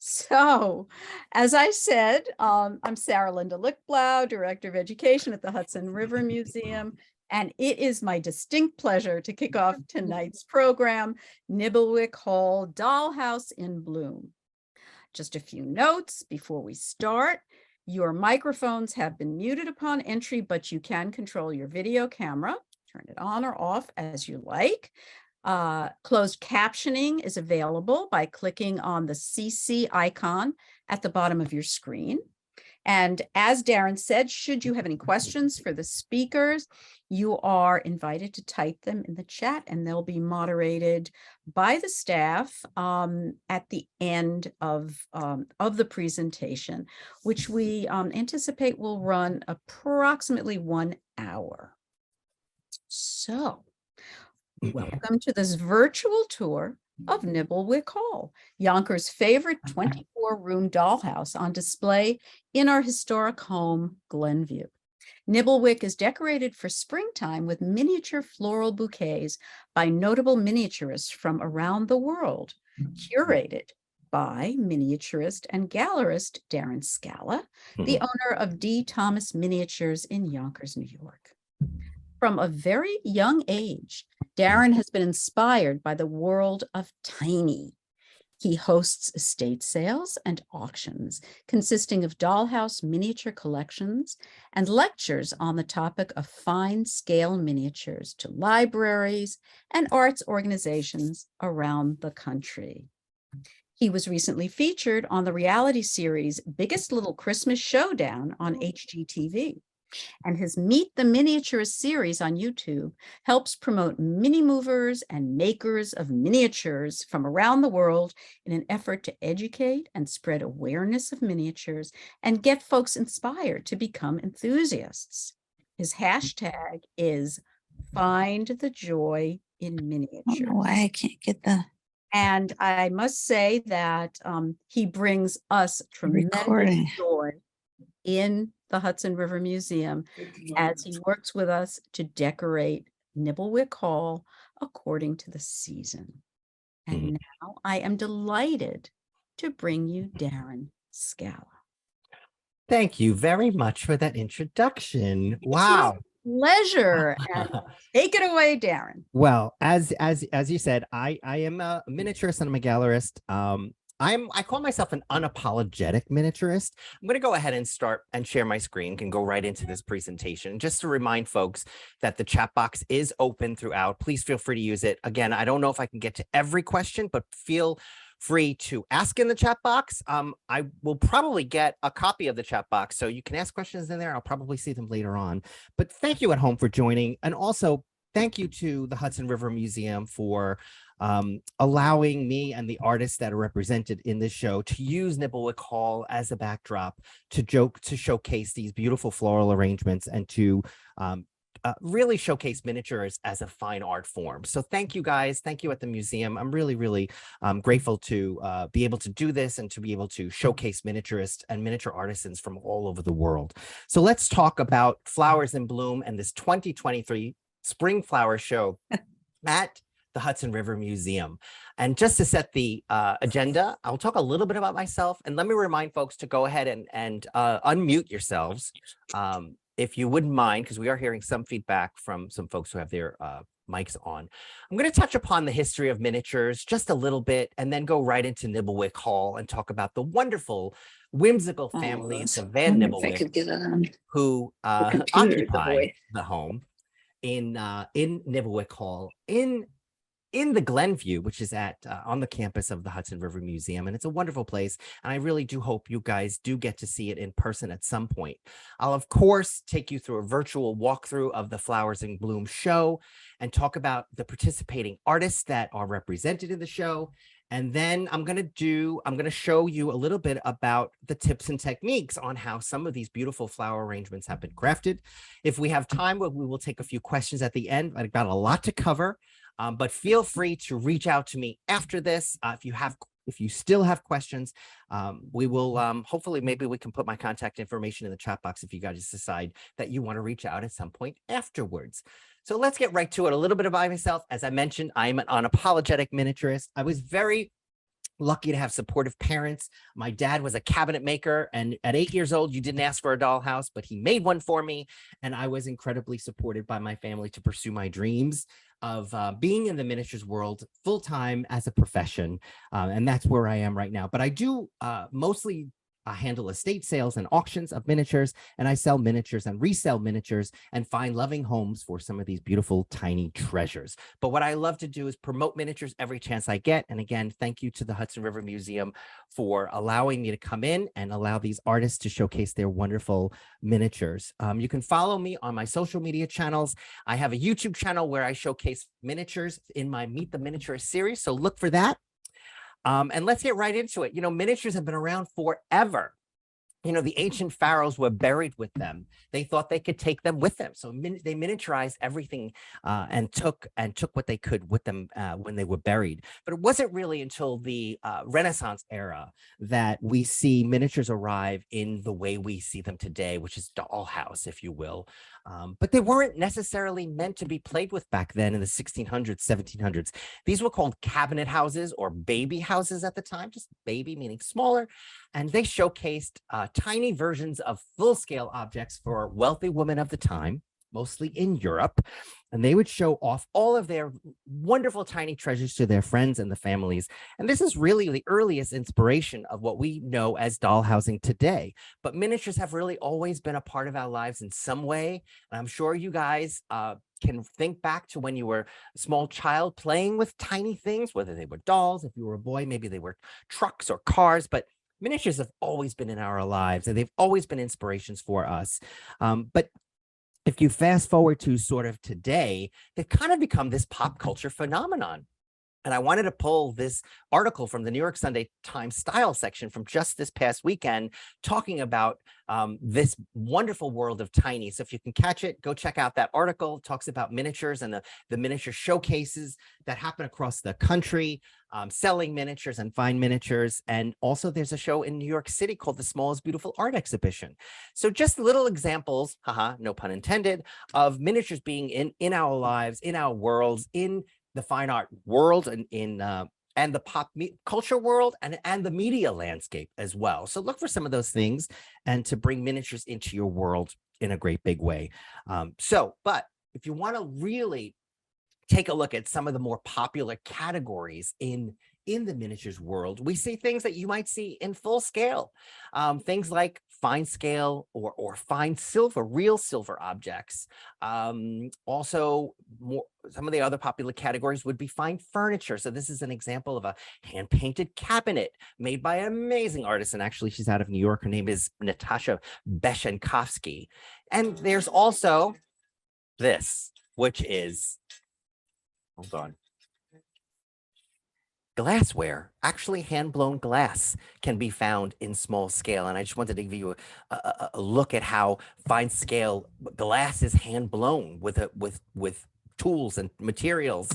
So, as I said, I'm Sarah Linda Lichtblau, Director of Education at the Hudson River Museum, and it is my distinct pleasure to kick off tonight's program, Nybelwyck Hall, Dollhouse in Bloom. Just a few notes before we start. Your microphones have been muted upon entry, but you can control your video camera. Turn it on or off as you like. Closed captioning is available by clicking on the CC icon at the bottom of your screen. And as Darren said, should you have any questions for the speakers, you are invited to type them in the chat and they'll be moderated by the staff at the end of the presentation, which we anticipate will run approximately 1 hour. So, welcome to this virtual tour of Nybelwyck Hall, Yonkers' favorite 24-room dollhouse on display in our historic home, Glenview. Nibblewick is decorated for springtime with miniature floral bouquets by notable miniaturists from around the world, curated by miniaturist and gallerist Darren Scala, the owner of D. Thomas Miniatures in Yonkers, New York. From a very young age, Darren has been inspired by the world of tiny. He hosts estate sales and auctions consisting of dollhouse miniature collections and lectures on the topic of fine scale miniatures to libraries and arts organizations around the country. He was recently featured on the reality series Biggest Little Christmas Showdown on HGTV. And his Meet the Miniaturist series on YouTube helps promote mini movers and makers of miniatures from around the world in an effort to educate and spread awareness of miniatures and get folks inspired to become enthusiasts. His hashtag is Find the Joy in Miniatures. I don't know why I can't get the... And I must say that he brings us tremendous joy in the Hudson River Museum as he works with us to decorate Nybelwyck Hall according to the season. And now I am delighted to bring you Darren Scala. Thank you very much for that introduction. Wow. Pleasure. And take it away, Darren. Well, as you said, I am a miniaturist and I'm a gallerist. I call myself an unapologetic miniaturist. I'm going to go ahead and start and share my screen, can go right into this presentation. Just to remind folks that the chat box is open throughout. Please feel free to use it. Again, I don't know if I can get to every question, but feel free to ask in the chat box. I will probably get a copy of the chat box, so you can ask questions in there. I'll probably see them later on. But thank you at home for joining. And also, thank you to the Hudson River Museum for allowing me and the artists that are represented in this show to use Nybelwyck Hall as a backdrop to showcase these beautiful floral arrangements and to really showcase miniatures as a fine art form. So thank you guys. Thank you at the museum. I'm really, really grateful to be able to do this and to be able to showcase miniaturists and miniature artisans from all over the world. So let's talk about Flowers in Bloom and this 2023 Spring Flower Show at the Hudson River Museum. And just to set the agenda, I'll talk a little bit about myself, and let me remind folks to go ahead and unmute yourselves if you wouldn't mind, because we are hearing some feedback from some folks who have their mics on. I'm going to touch upon the history of miniatures just a little bit, and then go right into Nybelwyck Hall and talk about the wonderful, whimsical families of Van Nibblewick who occupy the home in Nybelwyck Hall in the Glenview, which is on the campus of the Hudson River Museum. And it's a wonderful place. And I really do hope you guys do get to see it in person at some point. I'll, of course, take you through a virtual walkthrough of the Flowers in Bloom show and talk about the participating artists that are represented in the show. And then I'm going to show you a little bit about the tips and techniques on how some of these beautiful flower arrangements have been crafted. If we have time, we will take a few questions at the end. I've got a lot to cover. But feel free to reach out to me after this. If you still have questions, we will hopefully maybe we can put my contact information in the chat box if you guys decide that you want to reach out at some point afterwards. So let's get right to it. A little bit about myself. As I mentioned, I'm an unapologetic miniaturist. I was very lucky to have supportive parents. My dad was a cabinet maker, and at 8 years old, you didn't ask for a dollhouse, but he made one for me. And I was incredibly supported by my family to pursue my dreams of being in the miniatures world full time as a profession. And that's where I am right now. But I do mostly handle estate sales and auctions of miniatures, and I sell miniatures and resell miniatures and find loving homes for some of these beautiful tiny treasures. But what I love to do is promote miniatures every chance I get. And again, thank you to the Hudson River Museum for allowing me to come in and allow these artists to showcase their wonderful miniatures. You can follow me on my social media channels. I have a YouTube channel where I showcase miniatures in my Meet the Miniaturist series, so look for that. And let's get right into it. You know, miniatures have been around forever. You know, the ancient pharaohs were buried with them. They thought they could take them with them. So they miniaturized everything and took what they could with them when they were buried. But it wasn't really until the Renaissance era that we see miniatures arrive in the way we see them today, which is dollhouse, if you will. But they weren't necessarily meant to be played with back then in the 1600s, 1700s. These were called cabinet houses or baby houses at the time, just baby meaning smaller. And they showcased tiny versions of full-scale objects for wealthy women of the time, mostly in Europe. And they would show off all of their wonderful tiny treasures to their friends and the families. And this is really the earliest inspiration of what we know as dollhousing today. But miniatures have really always been a part of our lives in some way. And I'm sure you guys can think back to when you were a small child playing with tiny things, whether they were dolls. If you were a boy, maybe they were trucks or cars. But miniatures have always been in our lives, and they've always been inspirations for us. But if you fast forward to sort of today, they've kind of become this pop culture phenomenon. And I wanted to pull this article from the New York Sunday Times style section from just this past weekend, talking about this wonderful world of tiny. So if you can catch it, go check out that article. It talks about miniatures and the miniature showcases that happen across the country, selling miniatures and fine miniatures. And also there's a show in New York City called the Smallest Beautiful Art Exhibition. So just little examples, haha, no pun intended, of miniatures being in our lives, in our worlds, in the fine art world and the pop culture world and the media landscape as well. So look for some of those things and to bring miniatures into your world in a great big way. But if you want to really take a look at some of the more popular categories in the miniatures world, we see things that you might see in full scale, things like fine scale or fine silver, real silver objects. Also, some of the other popular categories would be fine furniture. So this is an example of a hand-painted cabinet made by an amazing artist. And actually, she's out of New York. Her name is Natasha Beshenkovsky. And there's also this, which is, hold on, glassware. Actually, hand-blown glass can be found in small scale. And I just wanted to give you a look at how fine scale glass is hand-blown with tools and materials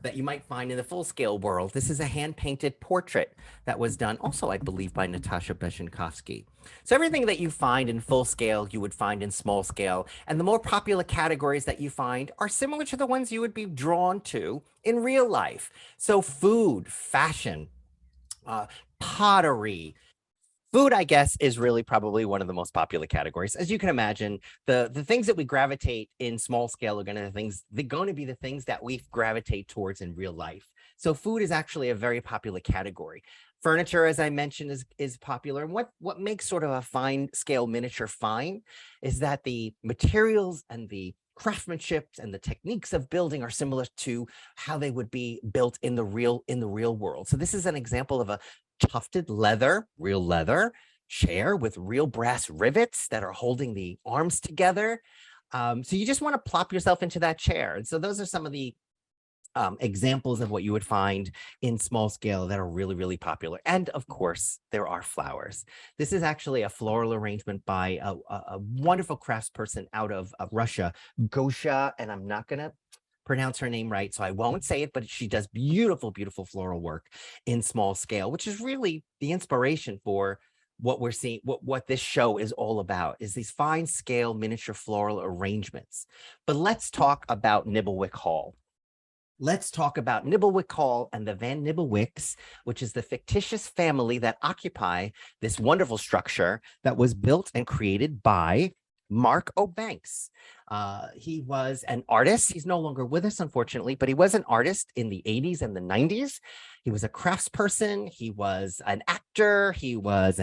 that you might find in the full-scale world. This is a hand-painted portrait that was done also, I believe, by Natasha Beshenkovsky. So everything that you find in full scale, you would find in small scale. And the more popular categories that you find are similar to the ones you would be drawn to in real life. So food, fashion, pottery. Food, I guess, is really probably one of the most popular categories. As you can imagine, the things that we gravitate in small scale are going to be the things that we gravitate towards in real life. So food is actually a very popular category. Furniture, as I mentioned, is popular. And what makes sort of a fine scale miniature fine is that the materials and the craftsmanship and the techniques of building are similar to how they would be built in the real world. So this is an example of a tufted leather, real leather chair with real brass rivets that are holding the arms together. So you just want to plop yourself into that chair. And so those are some of the examples of what you would find in small scale that are really, really popular. And of course, there are flowers. This is actually a floral arrangement by a wonderful craftsperson out of Russia, Gosha, and I'm not going to pronounce her name right, so I won't say it, but she does beautiful, beautiful floral work in small scale, which is really the inspiration for what we're seeing, what this show is all about, is these fine scale miniature floral arrangements. But let's talk about Nybelwyck Hall. let's talk about Nybelwyck Hall and the Van Nybelwicks, which is the fictitious family that occupy this wonderful structure that was built and created by Mark O'Banks. He was an artist. He's no longer with us, unfortunately, but he was an artist in the 80s and the 90s. He was a craftsperson. He was an actor. He was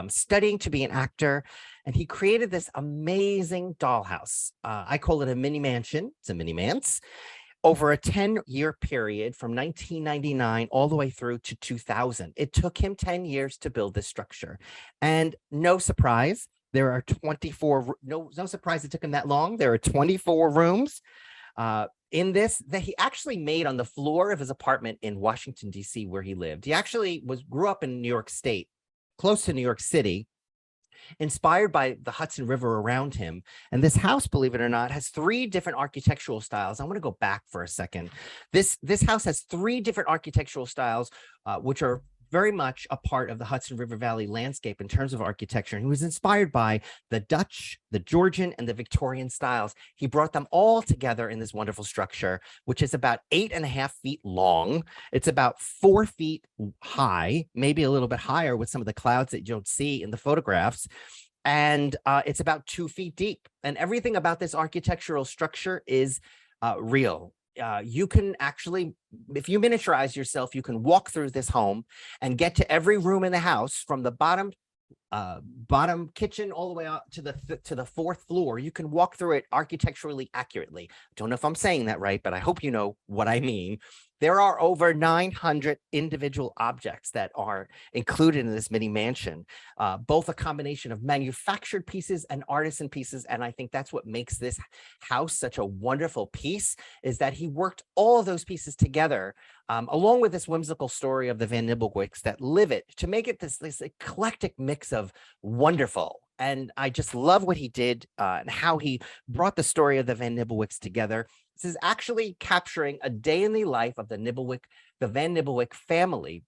studying to be an actor, and he created this amazing dollhouse. I call it a mini mansion. It's a mini manse. Over a 10-year period from 1999 all the way through to 2000. It took him 10 years to build this structure. And no surprise, there are 24, no surprise it took him that long. There are 24 rooms in this that he actually made on the floor of his apartment in Washington, D.C., where he lived. He actually grew up in New York State, close to New York City, inspired by the Hudson River around him. And this house, believe it or not, has 3 different architectural styles. I want to go back for a second. This house has 3 different architectural styles, which are very much a part of the Hudson River Valley landscape in terms of architecture. And he was inspired by the Dutch, the Georgian, and the Victorian styles. He brought them all together in this wonderful structure, which is about 8.5 feet long. It's about 4 feet high, maybe a little bit higher with some of the clouds that you don't see in the photographs. And it's about 2 feet deep. And everything about this architectural structure is real. You can actually, if you miniaturize yourself, you can walk through this home and get to every room in the house from the bottom kitchen all the way up to the 4th floor. You can walk through it architecturally accurately. Don't know if I'm saying that right, but I hope you know what I mean. There are over 900 individual objects that are included in this mini mansion, both a combination of manufactured pieces and artisan pieces. And I think that's what makes this house such a wonderful piece, is that he worked all of those pieces together, along with this whimsical story of the Van Nybelwicks that live it, to make it this eclectic mix of wonderful. And I just love what he did and how he brought the story of the Van Nybelwicks together. This is actually capturing a day in the life of the Van Nybelwyck family,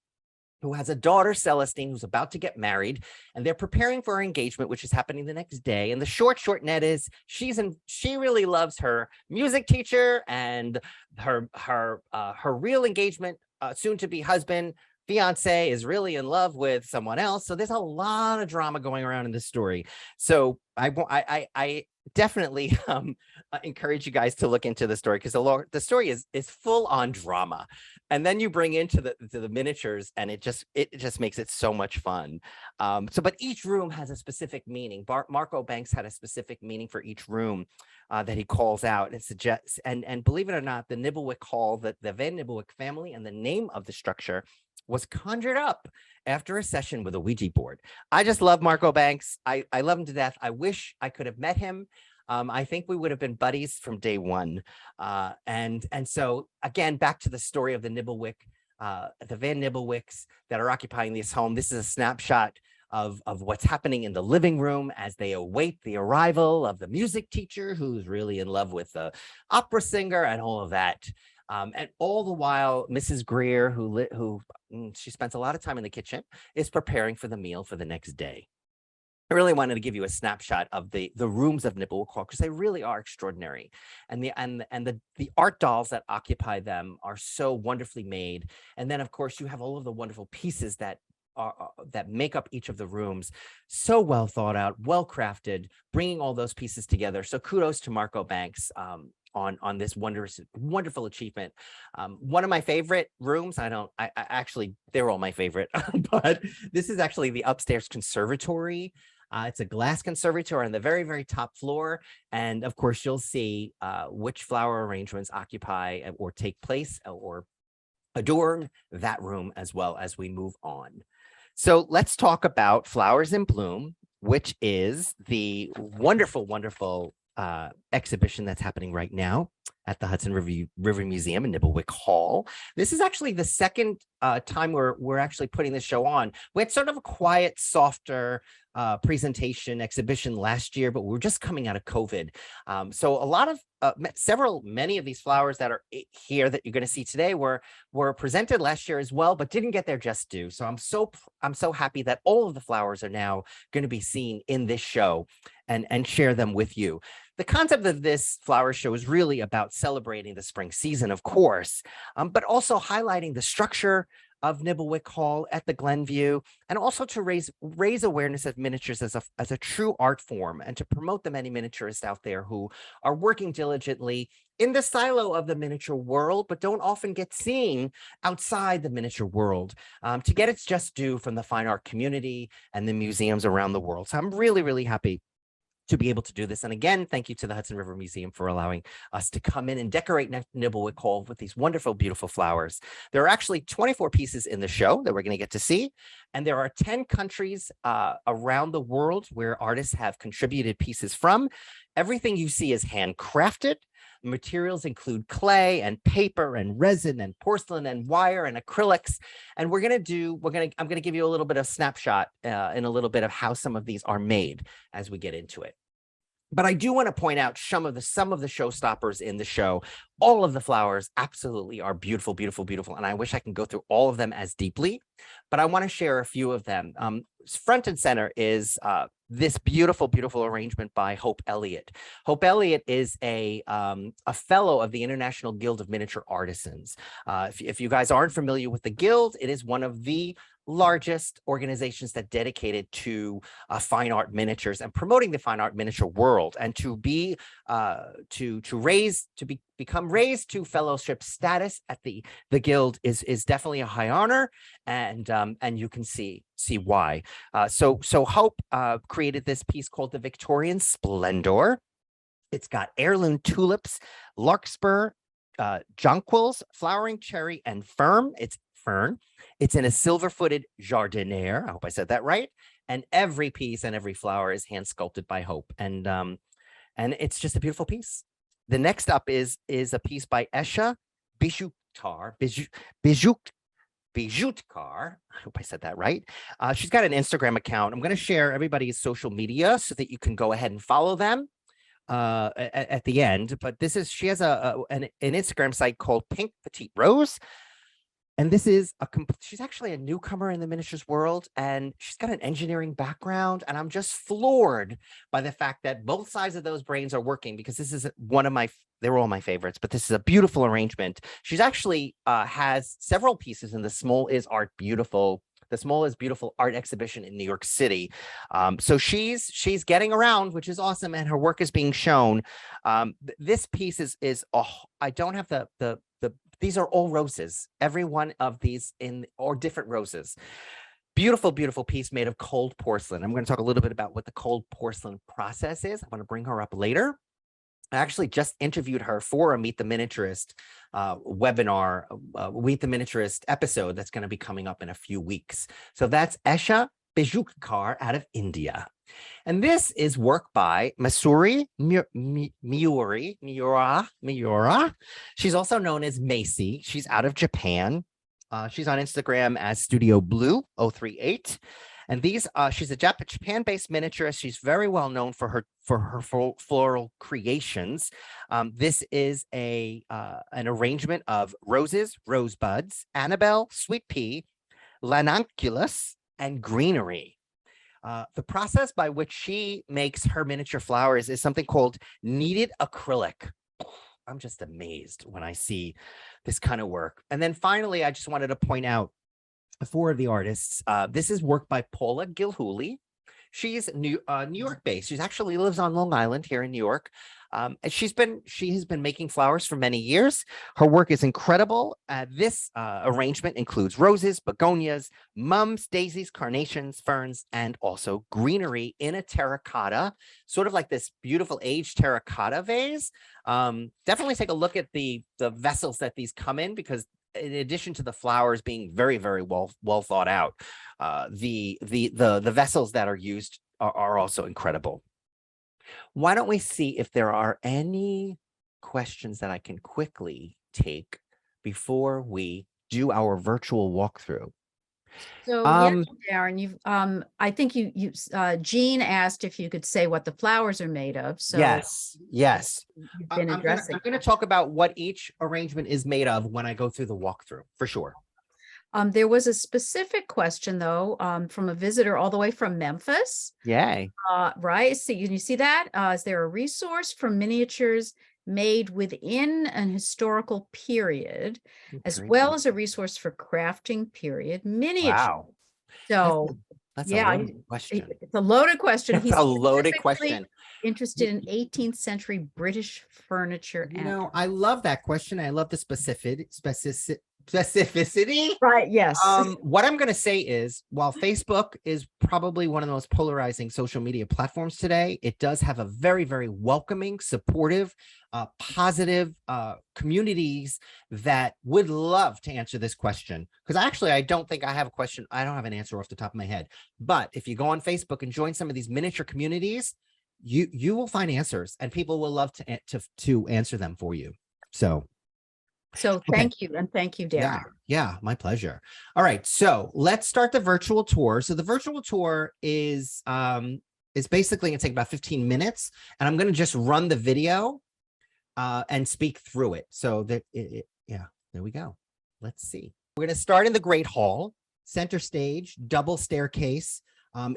who has a daughter, Celestine, who's about to get married, and they're preparing for her engagement, which is happening the next day. And the short net is she really loves her music teacher and her real engagement, soon to be husband, fiance, is really in love with someone else. So there's a lot of drama going around in this story. So I definitely encourage you guys to look into the story, because the story is full on drama, and then you bring into the miniatures, and it just makes it so much fun. But each room has a specific meaning. Mark O'Banks had a specific meaning for each room that he calls out and suggests. And believe it or not, the Nybelwyck Hall, the Van Nybelwyck family, and the name of the structure was conjured up after a session with a Ouija board. I just love Mark O'Banks. I love him to death. I wish I could have met him. I think we would have been buddies from day one. And so again, back to the story of the Nibblewick, the Van Nybelwicks that are occupying this home. This is a snapshot of what's happening in the living room as they await the arrival of the music teacher, who's really in love with the opera singer and all of that. And all the while, Mrs. Greer, who she spends a lot of time in the kitchen, is preparing for the meal for the next day. I really wanted to give you a snapshot of the rooms of Nybelwyck Hall, because they really are extraordinary, and the art dolls that occupy them are so wonderfully made. And then, of course, you have all of the wonderful pieces that make up each of the rooms, so well thought out, well crafted, bringing all those pieces together. So kudos to Mark O'Banks on this wonderful achievement. One of my favorite rooms, I actually, they're all my favorite, but this is actually the upstairs conservatory. It's a glass conservatory on the very, very top floor. And of course, you'll see which flower arrangements occupy or take place or adorn that room as well as we move on. So let's talk about Flowers in Bloom, which is the wonderful exhibition that's happening right now at the Hudson River Museum in Nybelwyck Hall. This is actually the second time we're actually putting this show on. We had sort of a quiet, softer presentation exhibition last year, but we're just coming out of COVID. So a lot of many of these flowers that are here that you're going to see today were presented last year as well, but didn't get their just due. So I'm so happy that all of the flowers are now going to be seen in this show and share them with you. The concept of this flower show is really about celebrating the spring season, of course, but also highlighting the structure of Nybelwyck Hall at the Glenview, and also to raise awareness of miniatures as a true art form, and to promote the many miniaturists out there who are working diligently in the silo of the miniature world, but don't often get seen outside the miniature world, to get its just due from the fine art community and the museums around the world. So I'm really, really happy to be able to do this. And again, thank you to the Hudson River Museum for allowing us to come in and decorate Nibblewick Hall with these wonderful, beautiful flowers. There are actually 24 pieces in the show that we're going to get to see. And there are 10 countries around the world where artists have contributed pieces from. Everything you see is handcrafted. Materials include clay and paper and resin and porcelain and wire and acrylics. And I'm going to give you a little bit of snapshot in a little bit of how some of these are made as we get into it. But I do want to point out some of the showstoppers in the show. All of the flowers absolutely are beautiful, beautiful, beautiful. And I wish I can go through all of them as deeply, but I want to share a few of them. Front and center is this beautiful, beautiful arrangement by Hope Elliott. Hope Elliott is a fellow of the International Guild of Miniature Artisans. If you guys aren't familiar with the Guild, it is one of the largest organizations that dedicated to fine art miniatures and promoting the fine art miniature world, and to be become raised to fellowship status at the Guild is definitely a high honor, and you can see why. So Hope created this piece called the Victorian Splendor. It's got heirloom tulips, larkspur, jonquils, flowering cherry, and fern. It's in a silver-footed jardiniere. I hope I said that right. And every piece and every flower is hand sculpted by Hope, and it's just a beautiful piece. The next up is a piece by Esha Bijoutkar. I hope I said that right. She's got an Instagram account. I'm going to share everybody's social media so that you can go ahead and follow them at the end. But she has an Instagram site called Pink Petite Rose. And this is she's actually a newcomer in the miniatures world, and she's got an engineering background. And I'm just floored by the fact that both sides of those brains are working, because this is they're all my favorites, but this is a beautiful arrangement. She's actually has several pieces in the Small is Beautiful art exhibition in New York City. So she's getting around, which is awesome, and her work is being shown. This piece is I don't have these are all roses. Every one of these or different roses. Beautiful, beautiful piece made of cold porcelain. I'm going to talk a little bit about what the cold porcelain process is. I'm going to bring her up later. I actually just interviewed her for a Meet the Miniaturist webinar, Meet the Miniaturist episode that's going to be coming up in a few weeks. So that's Esha Bijoutkar out of India. And this is work by Masuri Miura. She's also known as Macy. She's out of Japan. She's on Instagram as Studio Blue 038. And she's a Japan-based miniaturist. She's very well known for her floral creations. This is an arrangement of roses, rosebuds, Annabelle, sweet pea, lanunculus, and greenery. The process by which she makes her miniature flowers is something called kneaded acrylic. I'm just amazed when I see this kind of work. And then finally, I just wanted to point out four of the artists. This is work by Paula Gilhooly. She's New York based. She actually lives on Long Island here in New York. And she has been making flowers for many years. Her work is incredible. This arrangement includes roses, begonias, mums, daisies, carnations, ferns, and also greenery in a terracotta, sort of like this beautiful aged terracotta vase. Definitely take a look at the vessels that these come in, because in addition to the flowers being very, very well thought out, the vessels that are used are also incredible. Why don't we see if there are any questions that I can quickly take before we do our virtual walkthrough? So yes, Darren, you've I think Jean asked if you could say what the flowers are made of. So yes. You've been addressing. I'm going to talk about what each arrangement is made of when I go through the walkthrough, for sure. There was a specific question though, from a visitor all the way from Memphis. Yay. Right. So you see that? Is there a resource for miniatures made within an historical period, as Great. well as a resource for crafting period miniatures? Wow. So That's yeah, a loaded question. it's a loaded question. It's He's a loaded specifically question. interested in 18th century British furniture. You and know, I love that question. I love the specificity. Right. Yes. What I'm going to say is, while Facebook is probably one of the most polarizing social media platforms today, it does have a very, very welcoming, supportive, positive communities that would love to answer this question. Because actually, I don't think I have a question. I don't have an answer off the top of my head. But if you go on Facebook and join some of these miniature communities, you will find answers, and people will love to answer them for you. So Thank you. And thank you, Darren. yeah, my pleasure. All right, so let's start the virtual tour. So the virtual tour is basically going to take about 15 minutes, and I'm going to just run the video and speak through it. So that yeah, there we go. Let's see. We're going to start in the Great Hall. Center stage, double staircase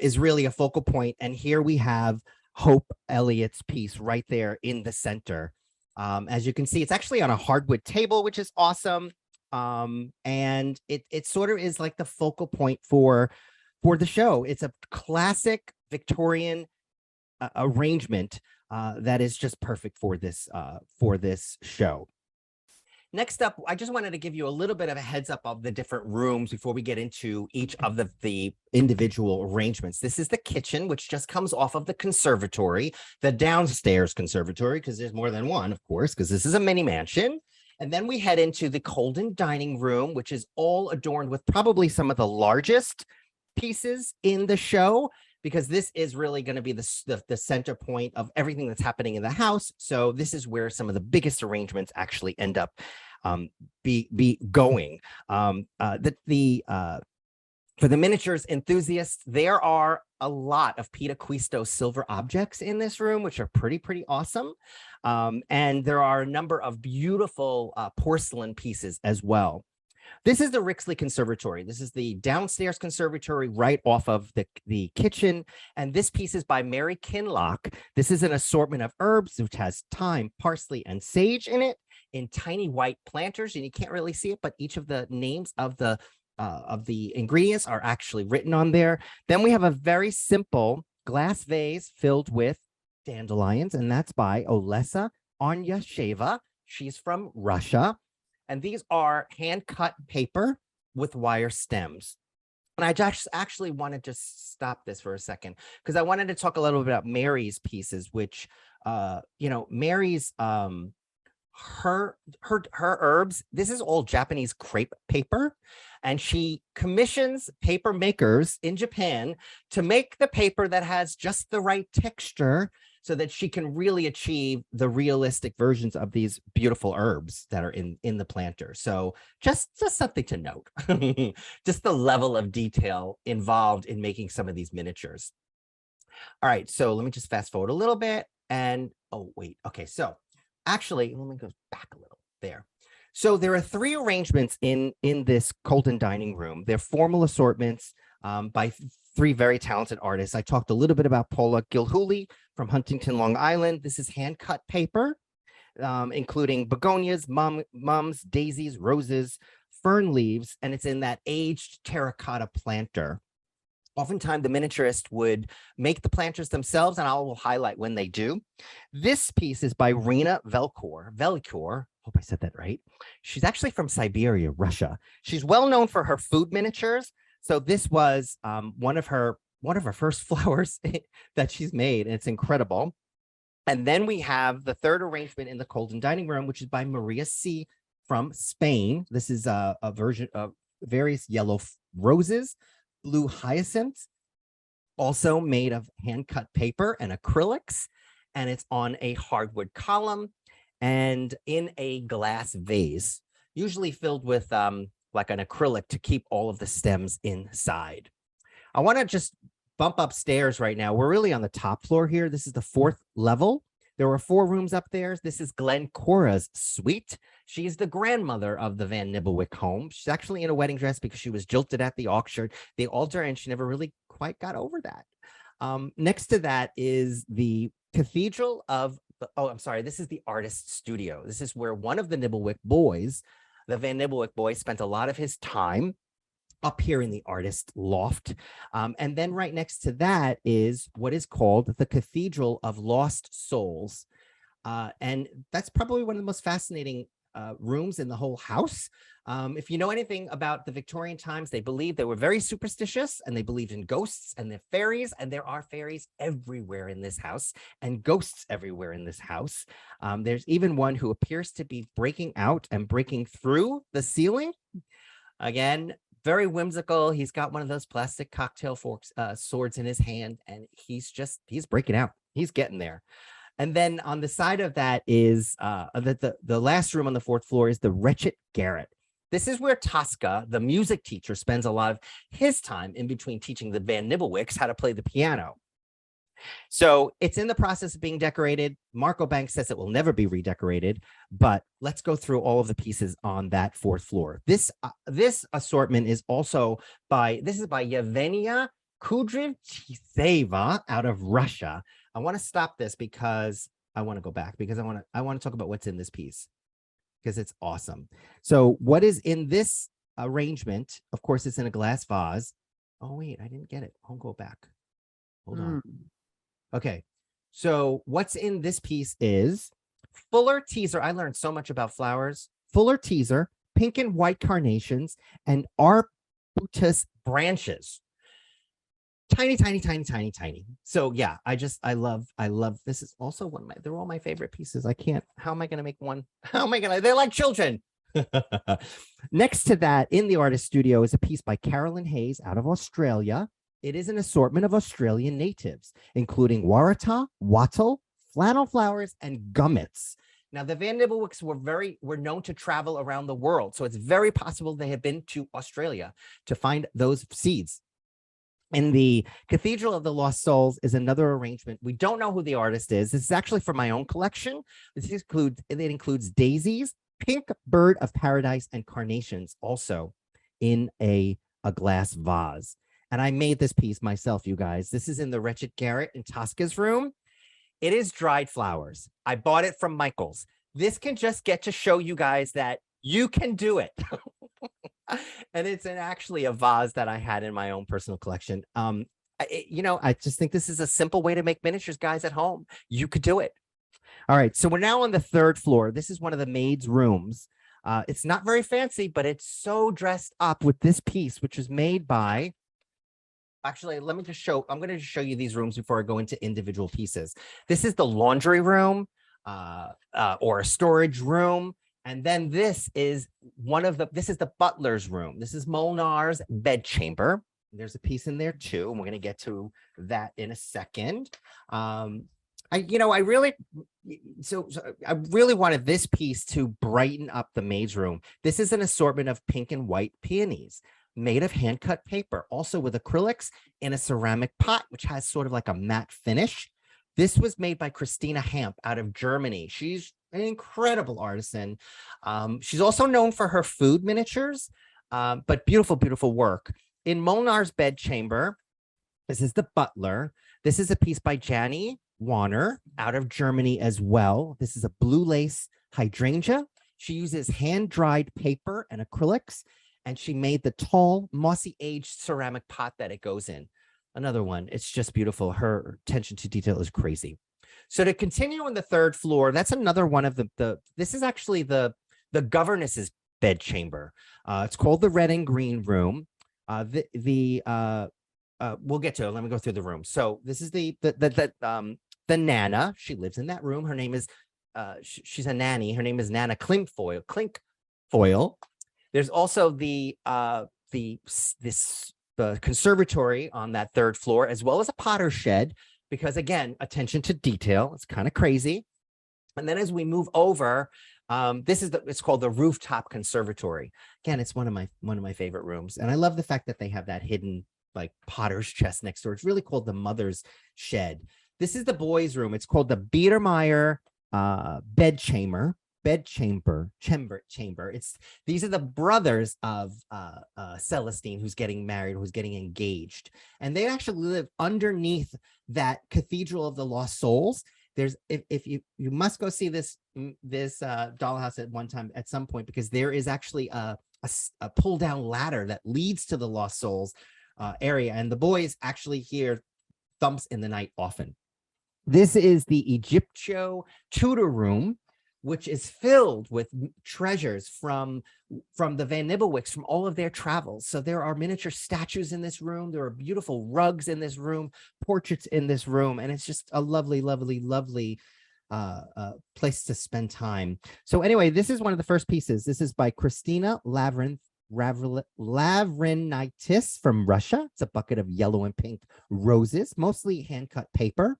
is really a focal point, and here we have Hope Elliott's piece right there in the center. As you can see, it's actually on a hardwood table, which is awesome. And it sort of is like the focal point for the show. It's a classic Victorian arrangement that is just perfect for this show. Next up, I just wanted to give you a little bit of a heads up of the different rooms before we get into each of the individual arrangements. This is the kitchen, which just comes off of the conservatory, the downstairs conservatory, because there's more than one, of course, because this is a mini mansion. And then we head into the Colden dining room, which is all adorned with probably some of the largest pieces in the show, because this is really going to be the center point of everything that's happening in the house. So this is where some of the biggest arrangements actually end up be going. For the miniatures enthusiasts, there are a lot of Pita Quisto silver objects in this room, which are pretty awesome. And there are a number of beautiful porcelain pieces as well. This is the Rixley Conservatory. This is the downstairs conservatory right off of the kitchen. And this piece is by Mary Kinlock. This is an assortment of herbs, which has thyme, parsley, and sage in it, in tiny white planters. And you can't really see it, but each of the names of the ingredients are actually written on there. Then we have a very simple glass vase filled with dandelions, and that's by Olesa Onyasheva. She's from Russia. And these are hand-cut paper with wire stems. And I just actually want to just stop this for a second, because I wanted to talk a little bit about Mary's pieces, which, Mary's, her herbs, this is all Japanese crepe paper. And she commissions paper makers in Japan to make the paper that has just the right texture, so that she can really achieve the realistic versions of these beautiful herbs that are in the planter. So just something to note, just the level of detail involved in making some of these miniatures. All right, so let me just fast forward a little bit. And, oh, wait, okay, so actually, let me go back a little there. So there are 3 arrangements in this Colden dining room. They're formal assortments by 3 very talented artists. I talked a little bit about Paula Gilhooly from Huntington, Long Island. This is hand-cut paper, including begonias, mums, daisies, roses, fern leaves, and it's in that aged terracotta planter. Oftentimes, the miniaturist would make the planters themselves, and I will highlight when they do. This piece is by Rena Velikor. Hope I said that right. She's actually from Siberia, Russia. She's well known for her food miniatures. So this was one of her first flowers that she's made, and it's incredible. And then we have the 3rd arrangement in the Colden dining room, which is by Maria C. from Spain. This is a version of various yellow roses, blue hyacinths, also made of hand-cut paper and acrylics, and it's on a hardwood column and in a glass vase, usually filled with like an acrylic to keep all of the stems inside. I want to just bump upstairs right now. We're really on the top floor here. This is the 4th level. There were 4 rooms up there. This is Glencora's suite. She is the grandmother of the Van Nybelwyck home. She's actually in a wedding dress because she was jilted at the altar, and she never really quite got over that. Next to that is the Cathedral of, this is the artist studio. This is where one of the Nibblewick boys, the Van Nybelwyck boy, spent a lot of his time up here in the artist loft. And then right next to that is what is called the Cathedral of Lost Souls. And that's probably one of the most fascinating rooms in the whole house. If you know anything about the Victorian times, they were very superstitious, and they believed in ghosts and the fairies, and there are fairies everywhere in this house and ghosts everywhere in this house. There's even one who appears to be breaking out and breaking through the ceiling. Again, very whimsical. He's got one of those plastic cocktail forks, swords in his hand, and he's breaking out. He's getting there. And then on the side of that is the last room on the 4th floor is the wretched garret. This is where Tosca, the music teacher, spends a lot of his time in between teaching the Van Nybelwicks how to play the piano. So it's in the process of being decorated. Marco Banks says it will never be redecorated, but let's go through all of the pieces on that 4th floor. This assortment is also by Yevgenia Kudryavtseva out of Russia. I want to stop this because I want to go back because I want to talk about what's in this piece because it's awesome. So what is in this arrangement? Of course, it's in a glass vase. Oh, wait, I didn't get it. I'll go back. Hold on. Okay, so what's in this piece is fuller teaser. I learned so much about flowers. Fuller teaser, pink and white carnations, and arbutus branches. Tiny, tiny, tiny, tiny, tiny. So yeah, I love, this is also they're all my favorite pieces. How am I going to make one? They're like children. Next to that in the artist studio is a piece by Carolyn Hayes out of Australia. It is an assortment of Australian natives, including Waratah, wattle, flannel flowers, and gummits. Now, the Van Nybelwicks were known to travel around the world, so it's very possible they have been to Australia to find those seeds. In the Cathedral of the Lost Souls is another arrangement. We don't know who the artist is. This is actually for my own collection. It includes daisies, pink bird of paradise, and carnations, also in a glass vase. And I made this piece myself, you guys. This is in the wretched garret in Tosca's room. It is dried flowers. I bought it from Michael's. This can just get to show you guys that you can do it. And it's actually a vase that I had in my own personal collection. I just think this is a simple way to make miniatures, guys, at home. You could do it. All right, so we're now on the 3rd floor. This is one of the maid's rooms. It's not very fancy, but it's so dressed up with this piece, which was made by... Actually, I'm going to just show you these rooms before I go into individual pieces. This is the laundry room or a storage room. And then this is the butler's room. This is Molnar's bedchamber. There's a piece in there too. And we're going to get to that in a second. I really wanted this piece to brighten up the maid's room. This is an assortment of pink and white peonies made of hand-cut paper, also with acrylics in a ceramic pot, which has sort of like a matte finish. This was made by Christina Hamp out of Germany. She's an incredible artisan. She's also known for her food miniatures, but beautiful, beautiful work. In Molnar's bedchamber, this is the butler. This is a piece by Jani Warner out of Germany as well. This is a blue lace hydrangea. She uses hand-dried paper and acrylics, and she made the tall, mossy-aged ceramic pot that it goes in. Another one. It's just beautiful. Her attention to detail is crazy. So to continue on the 3rd floor, that's another one of this is actually the governess's bedchamber. It's called the red and green room. We'll get to it. Let me go through the room. So this is the Nana. She lives in that room. Her name is she's a nanny. Her name is Nana Klinkfoil. There's also the conservatory on that 3rd floor, as well as a potter's shed, because again, attention to detail. It's kind of crazy. And then as we move over, it's called the rooftop conservatory. Again, it's one of my favorite rooms, and I love the fact that they have that hidden like potter's chest next door. It's really called the mother's shed. This is the boys' room. It's called the Biedermeier chamber. These are the brothers of Celestine, who's getting married, who's getting engaged, and they actually live underneath that Cathedral of the Lost Souls. There's if you must go see this dollhouse at some point, because there is actually a pull down ladder that leads to the Lost Souls area, and the boys actually hear thumps in the night often. This is the Egyptio Tudor room, which is filled with treasures from the Van Nibbelwicks, from all of their travels. So there are miniature statues in this room. There are beautiful rugs in this room, portraits in this room, and it's just a lovely, lovely, lovely place to spend time. So anyway, this is one of the first pieces. This is by Christina Lavrinaitis from Russia. It's a bucket of yellow and pink roses, mostly hand-cut paper.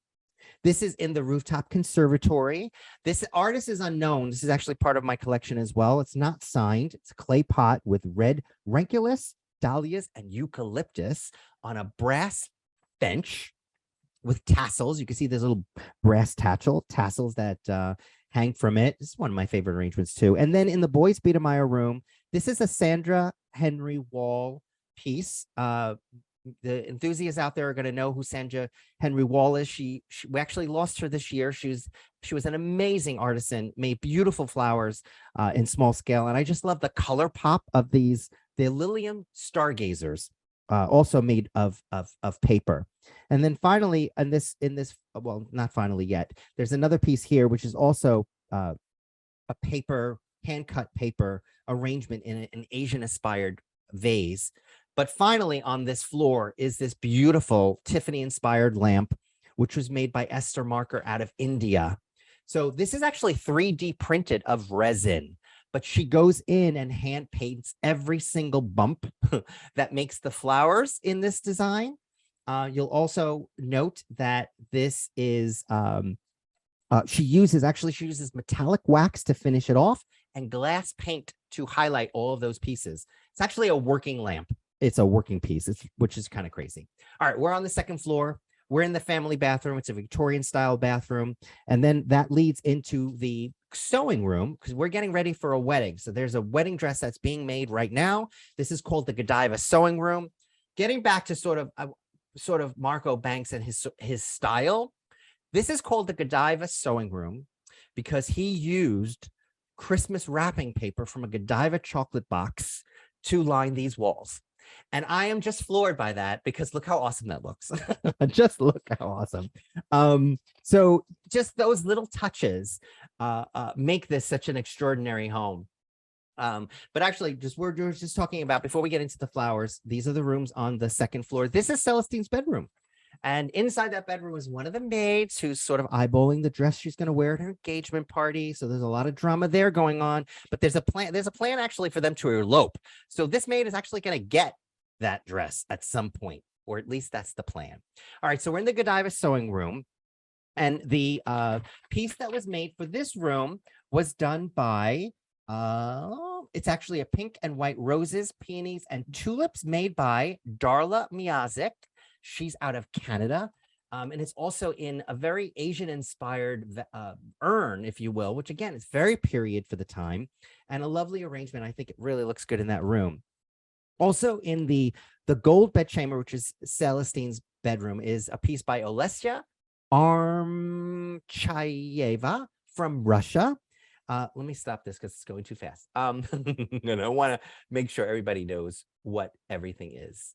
This is in the rooftop conservatory. This artist is unknown. This is actually part of my collection as well. It's not signed. It's a clay pot with red ranunculus, dahlias, and eucalyptus on a brass bench with tassels. You can see there's little brass tassels that hang from it. This is one of my favorite arrangements too. And then in the boys' Biedermeier room, this is a Sandra Henry Wall piece. The enthusiasts out there are going to know who Sandra Henry Wall is. We actually lost her this year. She was an amazing artisan, made beautiful flowers in small scale, and I just love the color pop of these. The Lilium Stargazers, also made of paper. And then finally, well, not finally yet, there's another piece here which is also a paper, hand-cut paper arrangement in an Asian-inspired vase. But finally, on this floor is this beautiful Tiffany-inspired lamp, which was made by Esther Marker out of India. So this is actually 3D printed of resin, but she goes in and hand paints every single bump that makes the flowers in this design. You'll also note that this is, she uses metallic wax to finish it off and glass paint to highlight all of those pieces. It's actually a working lamp. It's a working piece, which is kind of crazy. All right, we're on the second floor. We're in the family bathroom. It's a Victorian style bathroom. And then that leads into the sewing room because we're getting ready for a wedding. So there's a wedding dress that's being made right now. This is called the Godiva sewing room. Getting back to sort of Marco Banks and his style. This is called the Godiva sewing room because he used Christmas wrapping paper from a Godiva chocolate box to line these walls. And I am just floored by that because look how awesome that looks. Just look how awesome. So just those little touches make this such an extraordinary home. But actually, we're just talking about, before we get into the flowers, these are the rooms on the second floor. This is Celestine's bedroom. And inside that bedroom is one of the maids who's sort of eyeballing the dress she's going to wear at her engagement party. So there's a lot of drama there going on. But there's a plan actually for them to elope. So this maid is actually going to get that dress at some point, or at least that's the plan. All right, so we're in the Godiva sewing room. And the piece that was made for this room was done by, it's actually a pink and white roses, peonies, and tulips made by Darla Miazik. She's out of Canada. And it's also in a very Asian-inspired urn, if you will, which again is very period for the time, and a lovely arrangement. I think it really looks good in that room. Also in the gold bedchamber, which is Celestine's bedroom, is a piece by Olesya Armchayeva from Russia. Let me stop this because it's going too fast. And I want to make sure everybody knows what everything is.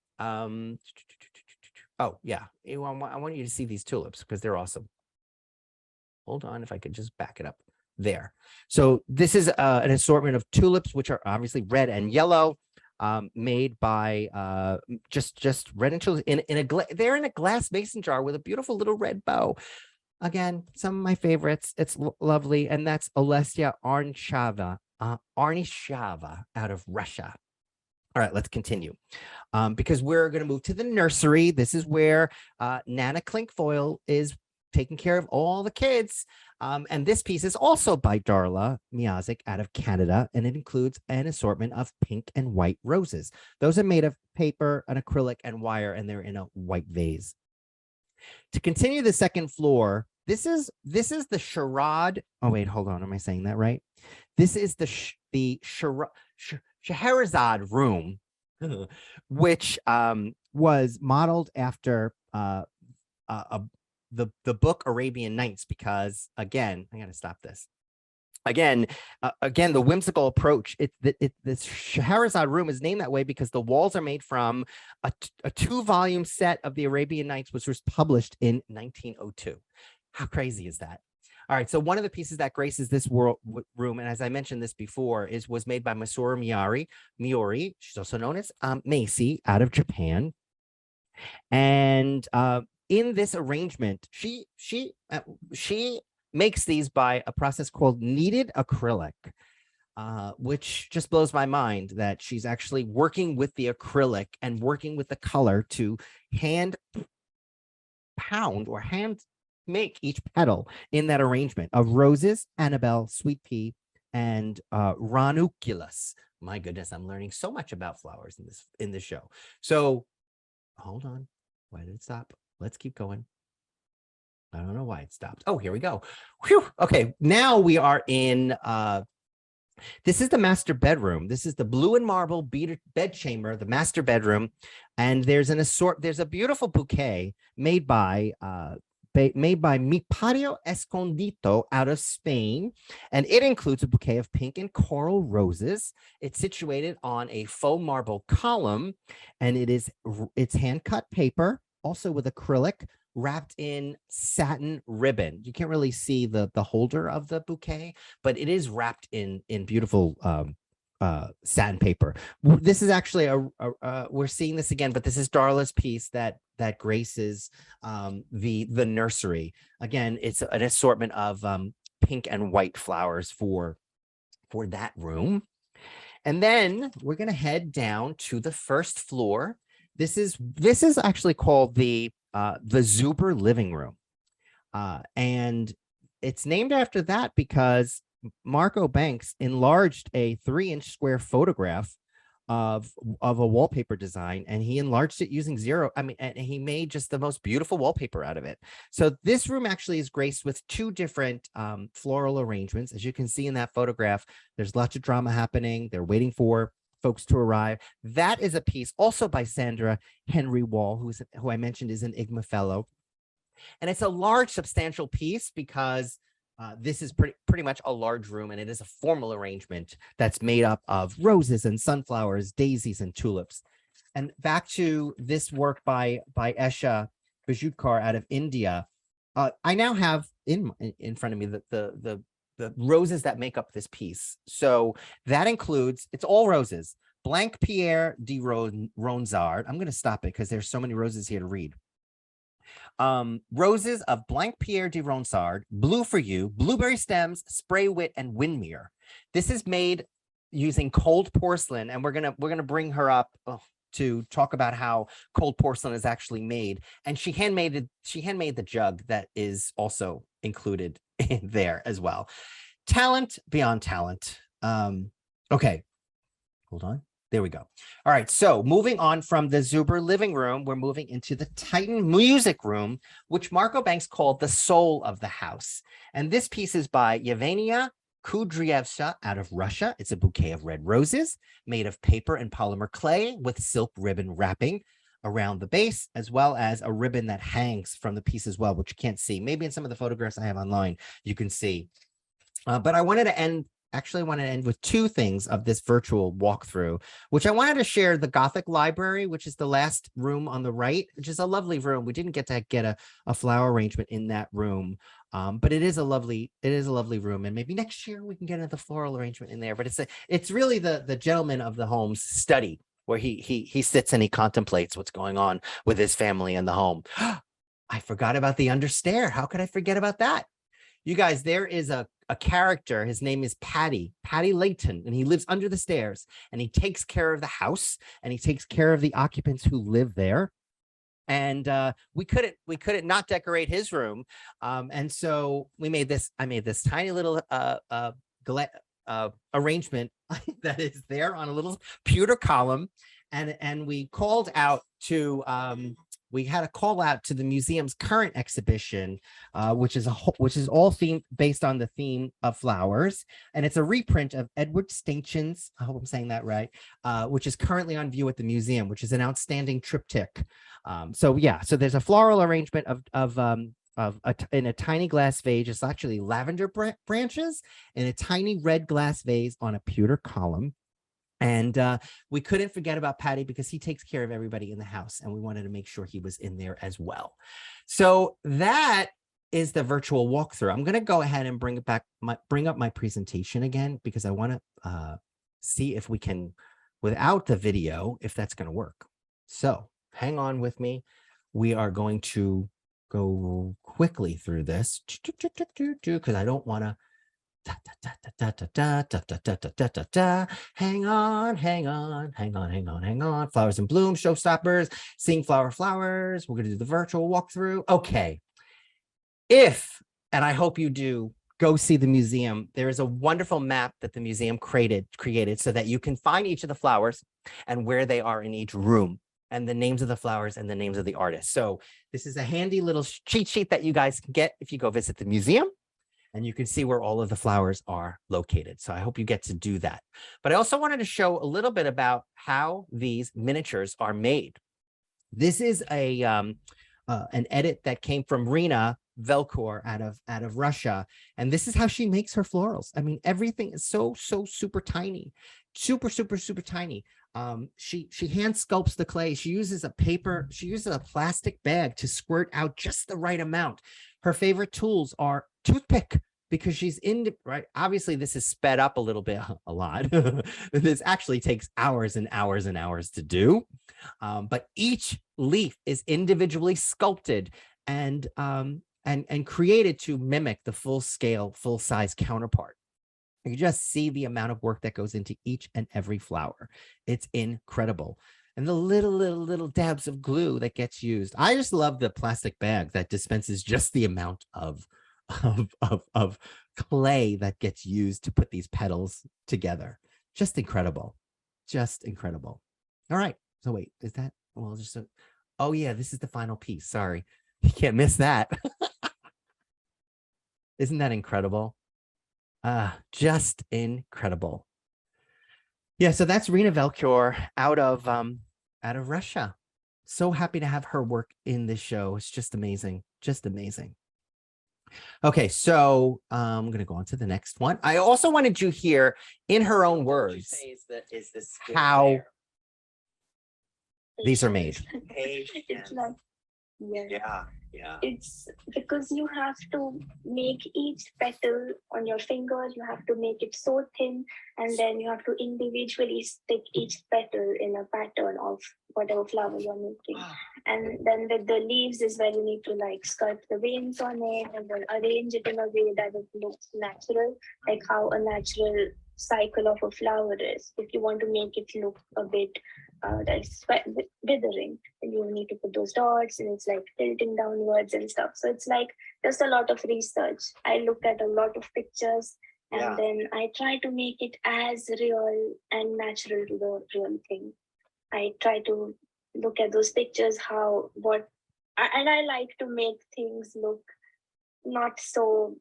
Oh, yeah. I want you to see these tulips because they're awesome. Hold on, if I could just back it up there. So this is an assortment of tulips, which are obviously red and yellow, made by just red and tulips they're in a glass mason jar with a beautiful little red bow. Again, some of my favorites. It's lovely, and that's Olesya Arnishava out of Russia. All right, let's continue because we're going to move to the nursery. This is where Nana Klinkfoil is taking care of all the kids. And this piece is also by Darla Miazik out of Canada, and it includes an assortment of pink and white roses. Those are made of paper, an acrylic, and wire, and they're in a white vase. To continue the second floor, this is the charade. Oh wait, hold on. Am I saying that right? This is the Scheherazade room, which was modeled after the book Arabian Nights, because again, I got to stop this. Again, the whimsical approach. This Scheherazade room is named that way because the walls are made from a 2-volume set of the Arabian Nights, which was published in 1902. How crazy is that? All right, so one of the pieces that graces this room, and as I mentioned this before, was made by Masura Miori. She's also known as Macy, out of Japan. And in this arrangement, she makes these by a process called kneaded acrylic, which just blows my mind that she's actually working with the acrylic and working with the color to hand pound or hand make each petal in that arrangement of roses, Annabelle, sweet pea, and ranunculus. My goodness, I'm learning so much about flowers in this show. So hold on. Why did it stop? Let's keep going. I don't know why it stopped. Oh, here we go. Whew. Okay, now we are in this is the master bedroom. This is the blue and marble bed chamber, the master bedroom. And there's a beautiful bouquet made by Mi Patio Escondido out of Spain. And it includes a bouquet of pink and coral roses. It's situated on a faux marble column, and it's hand-cut paper, also with acrylic, wrapped in satin ribbon. You can't really see the holder of the bouquet, but it is wrapped in beautiful satin paper. This is actually we're seeing this again, but this is Darla's piece that graces the nursery. Again, it's an assortment of pink and white flowers for that room. And then we're going to head down to the first floor. This is actually called the Zuber living room. And it's named after that because Marco Banks enlarged a 3-inch square photograph of a wallpaper design, and he enlarged it using and he made just the most beautiful wallpaper out of it. So this room actually is graced with 2 different floral arrangements. As you can see in that photograph, there's lots of drama happening. They're waiting for folks to arrive. That is a piece also by Sandra Henry Wall, who I mentioned is an IGMA fellow. And it's a large, substantial piece because this is pretty much a large room, and it is a formal arrangement that's made up of roses and sunflowers, daisies and tulips. And back to this work by Esha Bajutkar out of India. I now have in front of me the roses that make up this piece. So that includes, it's all roses. Blanc Pierre de Ronsard. I'm going to stop it because there's so many roses here to read. Roses of Blanc Pierre de Ronsard, Blue for You, Blueberry Stems, Spray Wit, and Windmere. This is made using cold porcelain, and we're gonna bring her up to talk about how cold porcelain is actually made. And she handmade the jug that is also included in there as well. Talent beyond talent. Okay, hold on. There we go. All right, so moving on from the Zuber living room, we're moving into the Titan music room, which Marco Banks called the soul of the house. And this piece is by Yevgenia Kudryevska out of Russia. It's a bouquet of red roses made of paper and polymer clay with silk ribbon wrapping around the base, as well as a ribbon that hangs from the piece as well, which you can't see. Maybe in some of the photographs I have online, you can see. But I wanted to end with 2 things of this virtual walkthrough, which I wanted to share the Gothic Library, which is the last room on the right, which is a lovely room. We didn't get to get a flower arrangement in that room, but it is a lovely room. And maybe next year we can get the floral arrangement in there. But it's really the gentleman of the home's study, where he sits and he contemplates what's going on with his family in the home. I forgot about the understair. How could I forget about that? You guys, there is a character. His name is Paddy Layton, and he lives under the stairs, and he takes care of the house, and he takes care of the occupants who live there. And we couldn't not decorate his room. And so I made this tiny little arrangement that is there on a little pewter column. And we called out to we had a call out to the museum's current exhibition, which is all themed based on the theme of flowers, and it's a reprint of Edward Stachen's, I hope I'm saying that right, which is currently on view at the museum, which is an outstanding triptych. So there's a floral arrangement in a tiny glass vase. It's actually lavender branches in a tiny red glass vase on a pewter column. And we couldn't forget about Patty because he takes care of everybody in the house, and we wanted to make sure he was in there as well. So that is the virtual walkthrough. I'm going to go ahead and bring up my presentation again, because I want to see if we can, without the video, if that's going to work. So hang on with me. We are going to go quickly through this because I don't want to. Hang on. Flowers and bloom, showstoppers, seeing flowers. We're going to do the virtual walkthrough. Okay. And I hope you do, go see the museum. There is a wonderful map that the museum created so that you can find each of the flowers and where they are in each room, and the names of the flowers and the names of the artists. So this is a handy little cheat sheet that you guys can get if you go visit the museum, and you can see where all of the flowers are located. So I hope you get to do that. But I also wanted to show a little bit about how these miniatures are made. This is an edit that came from Rina Velkor out of Russia. And this is how she makes her florals. I mean, everything is so super tiny, super tiny. She hand sculpts the clay. She uses a plastic bag to squirt out just the right amount. Her favorite tools are toothpick, because she's right. Obviously, this is sped up a little bit, a lot. This actually takes hours and hours and hours to do. But each leaf is individually sculpted and created to mimic the full size counterpart. You just see the amount of work that goes into each and every flower. It's incredible. And the little dabs of glue that gets used. I just love the plastic bag that dispenses just the amount of clay that gets used to put these petals together. Just incredible. All right. So wait, is that, well, oh yeah, this is the final piece. Sorry. You can't miss that. Isn't that incredible? Just incredible. Yeah, so that's Rina Velkor out of Russia. So happy to have her work in this show. It's just amazing. Okay, so I'm going to go on to the next one. I also wanted you here in her own words how these are made. It's like, yeah. It's because you have to make each petal on your fingers, you have to make it so thin, and then you have to individually stick each petal in a pattern of whatever flower you're making. And then with the leaves is where you need to like sculpt the veins on it and then arrange it in a way that it looks natural, like how a natural cycle of a flower is. If you want to make it look a bit that's withering, and you need to put those dots and it's like tilting downwards and stuff. So it's like just a lot of research. I look at a lot of pictures and then I try to make it as real and natural to the real thing. I try to look at those pictures, and I like to make things look not so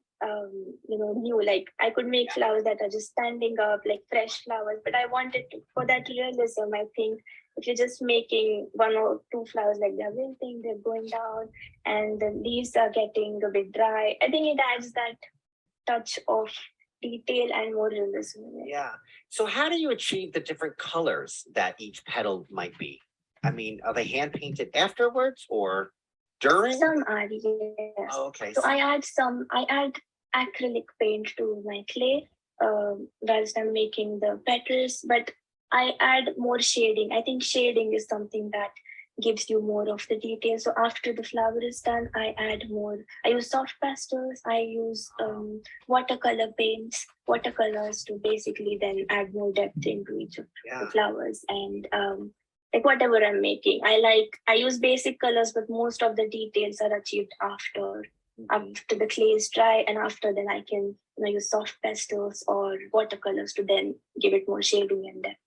new. Like I could make flowers that are just standing up, like fresh flowers, but I wanted to, for that realism, I think if you're just making one or two flowers, like they're wilting, they're going down, and the leaves are getting a bit dry, I think it adds that touch of detail and more realism. Yeah. So how do you achieve the different colors that each petal might be? I mean, are they hand painted afterwards or during? Some are, yes. Oh, okay. So I add acrylic paint to my clay whilst I'm making the petals, but I add more shading. I think shading is something that gives you more of the detail. So after the flower is done, I add more. I use soft pastels. I use watercolors to basically then add more depth into each of the flowers. And like whatever I'm making, I use basic colors, but most of the details are achieved after the clay is dry, and after then I can use soft pastels or watercolors to then give it more shading and depth.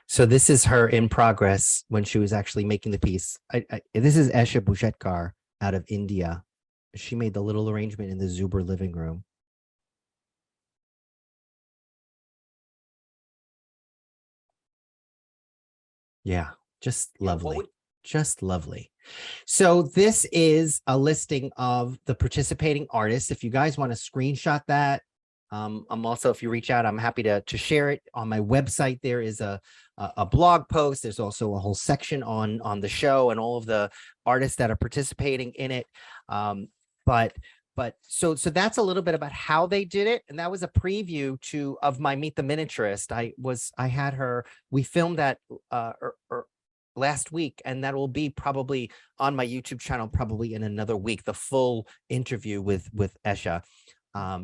So this is her in progress when she was actually making the piece. This is Esha Bhujetkar out of India. She made the little arrangement in the Zuber living room. Yeah, just lovely. Just lovely. So this is a listing of the participating artists. If you guys want to screenshot that, I'm also, if you reach out, I'm happy to share it on my website. There is a blog post. There's also a whole section on the show and all of the artists that are participating in it. But so that's a little bit about how they did it. And that was a preview of my Meet the Miniaturist. I had her, we filmed that last week, and that will be probably on my YouTube channel probably in another week, the full interview with Esha.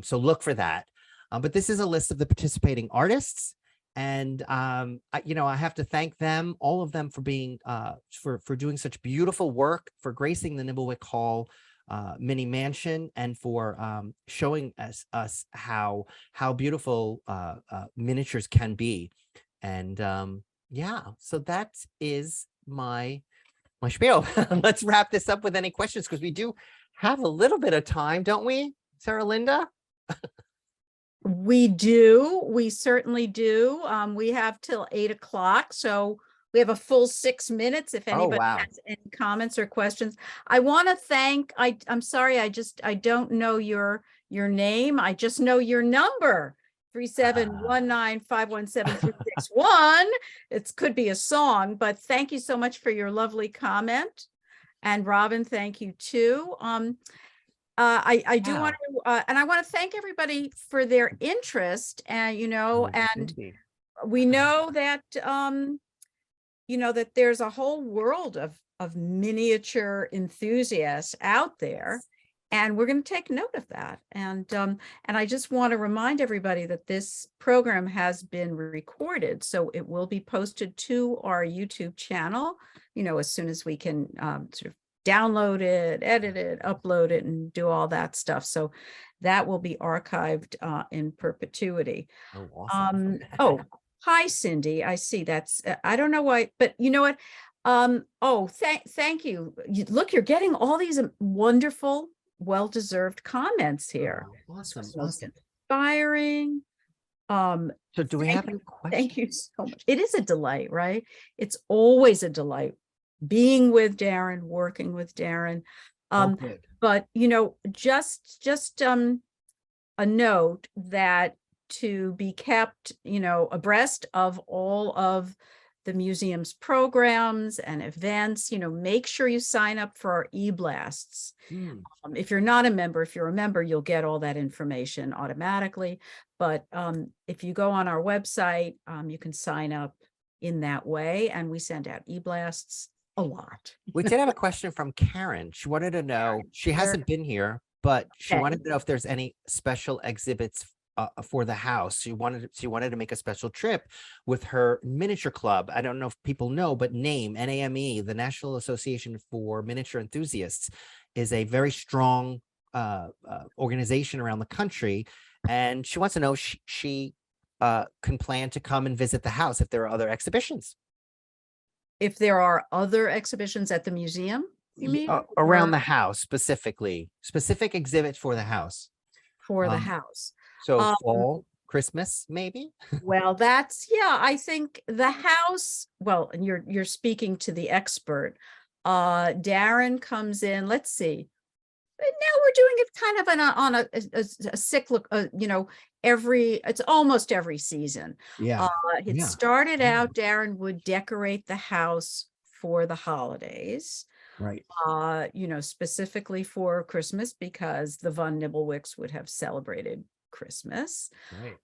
So look for that. But this is a list of the participating artists. And, I have to thank them, all of them, for being, for doing such beautiful work, for gracing the Nybelwyck Hall mini mansion, and for showing us how beautiful miniatures can be. And yeah, so that is my spiel. Let's wrap this up with any questions, because we do have a little bit of time, don't we, Sarah Linda? We do. We certainly do. We have till 8 o'clock. So we have a full 6 minutes. If anybody has any comments or questions, I want to thank, I'm sorry, I don't know your name. I just know your number, 371951731. It could be a song, but thank you so much for your lovely comment. And Robin, thank you too. I do want to, and I want to thank everybody for their interest, and and we know that that there's a whole world of miniature enthusiasts out there, and we're going to take note of that. And I just want to remind everybody that this program has been recorded, so it will be posted to our YouTube channel, as soon as we can sort of download it, edit it, upload it, and do all that stuff. So that will be archived in perpetuity. Oh, awesome. Hi, Cindy. I see that's, I don't know why, but you know what? Thank you. Look, you're getting all these wonderful, well-deserved comments here. Oh, awesome. Inspiring. So do we have any questions? Thank you so much. It is a delight, right? It's always a delight being with Darren, working with Darren. But just a note that to be kept abreast of all of the museum's programs and events, make sure you sign up for our e-blasts. If you're not a member, if you're a member, you'll get all that information automatically. But if you go on our website, you can sign up in that way, and we send out e-blasts a lot. We did have a question from Karen. She wanted to know, she hasn't been here, but she wanted to know if there's any special exhibits for the house. She wanted to make a special trip with her miniature club. I don't know if people know, but NAME, the National Association for Miniature Enthusiasts, is a very strong organization around the country. And she wants to know if she can plan to come and visit the house if there are other exhibitions. If there are other exhibitions at the museum, you mean? Around the house, specific exhibits for the house. For the house. So fall, Christmas, maybe? Well, I think the house, well, and you're speaking to the expert. Darren comes in, let's see. Now we're doing it kind of on a cyclic, it's almost every season. Yeah. It started out, Darren would decorate the house for the holidays. Right. Specifically for Christmas, because the Von Nibbelwicks would have celebrated Christmas. Right.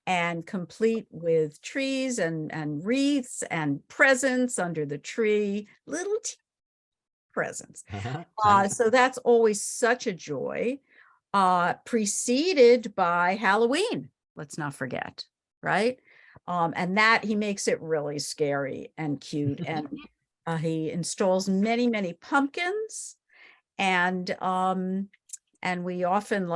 And complete with trees and wreaths and presents under the tree, little presents. So that's always such a joy. Preceded by Halloween, let's not forget, right? And that he makes it really scary and cute. And he installs many pumpkins, and we often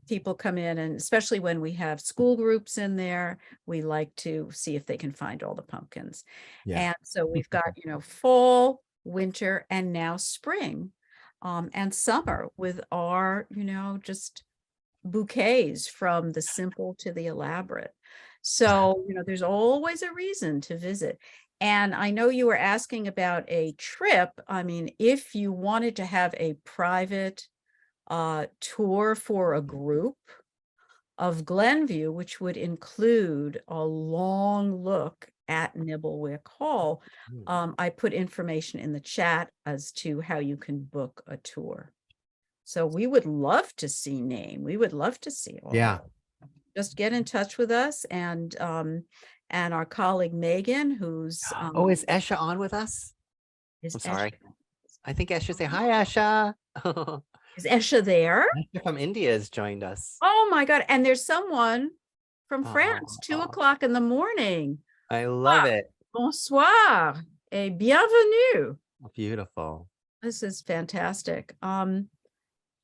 people come in, and especially when we have school groups in there, we like to see if they can find all the pumpkins. Yeah. And so we've got, fall, winter, and now spring, and summer with our, just bouquets from the simple to the elaborate. So, there's always a reason to visit. And I know you were asking about a trip. I mean, if you wanted to have a private tour for a group of Glenview, which would include a long look at Nybelwyck Hall, I put information in the chat as to how you can book a tour. So we would love to see name. We would love to see all. Yeah. Just get in touch with us, and our colleague Megan, who's Oh, is Esha on with us? I'm sorry. I think Esha say hi, Esha. Is Esha there? Esha from India has joined us. Oh my God. And there's someone from France, 2 o'clock in the morning. I love it. Bonsoir et bienvenue. Beautiful. This is fantastic.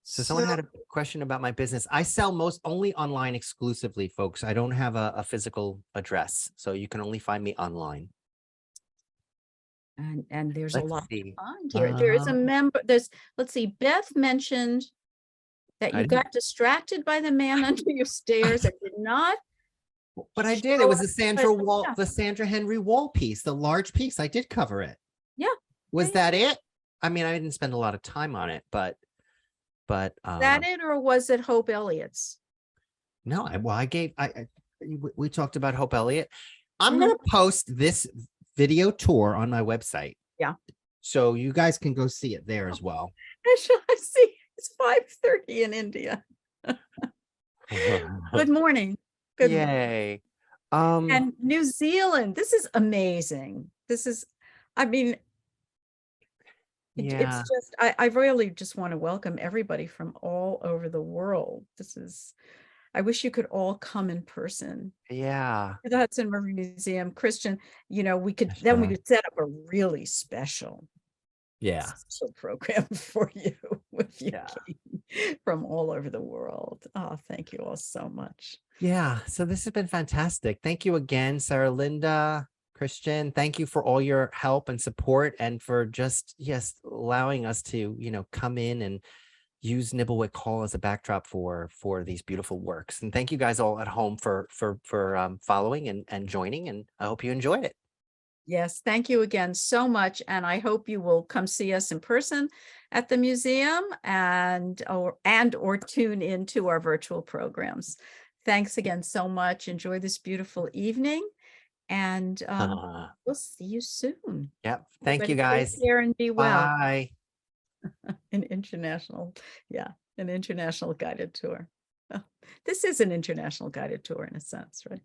So someone had a question about my business. I sell only online exclusively, folks. I don't have a physical address, so you can only find me online. And there's a lot to find here. Uh-huh. There is a member. Let's see, Beth mentioned that you got distracted by the man under your stairs and did not. But I did. It was the Sandra Henry wall piece, the large piece. I did cover it. Yeah. Was that it? I mean, I didn't spend a lot of time on it, but that it, or was it Hope Elliott's? No, we talked about Hope Elliott. I'm going to post this video tour on my website. Yeah. So you guys can go see it there as well. I see. It's 5:30 in India. Good morning. Good Yay. morning. And New Zealand. This is amazing. This is, I mean, it's just, I really just want to welcome everybody from all over the world. I wish you could all come in person. Yeah. The Hudson River Museum, Christian, we could set up a really special program for you if you came from all over the world. Oh, thank you all so much. Yeah. So this has been fantastic. Thank you again, Sarah Linda, Christian. Thank you for all your help and support, and for just, allowing us to, come in and use Nybelwyck Hall as a backdrop for these beautiful works. And thank you guys all at home for following and joining, and I hope you enjoyed it. Yes, thank you again so much, and I hope you will come see us in person at the museum or tune into our virtual programs. Thanks again so much. Enjoy this beautiful evening, and we'll see you soon. Yep. Thank you guys. Take care and be well. Bye. An international guided tour. Well, this is an international guided tour in a sense, right?